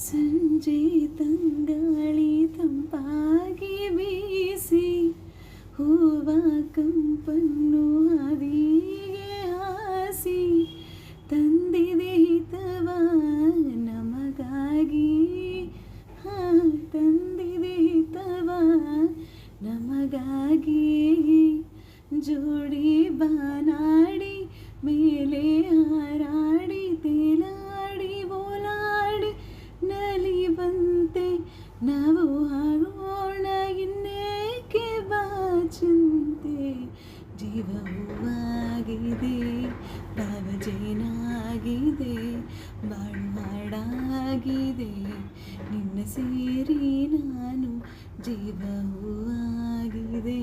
ಸಂಜೆ ತಂಗಾಳಿ ತಂಪಾಗಿ ಬೀಸಿ ಹೂವ ಕಂಪನ್ನು ಹಾದಿಗೆ ಹಾಸಿ ತಂದಿದೆ ಹಿತವ ನಮಗಾಗಿ. ತಂದಿದೆ ಹಿತವ ನಮಗಾಗಿ. ಜೋಡಿ ಬಾನಾಡಿ ಮೇಲೆ ಹಾರಾಡಿ ತೇಲಾಡಿ ಓಲಾಡಿ ನಲಿ ಬಂತೆ ನಾವು ಆಗೋಣ ಇನ್ನೇಕೆ ಬಾಚಿಂತೆ. ಜೀವ ಹೂವಾಗಿದೆ ಭಾವಜೇನಾಗಿದೆ ಬಾಳು ಹಾಡಾಗಿದೆ ನಿನ್ನ ಸೇರಿ ನಾನು ಜೀವ ಹೂವಾಗಿದೆ.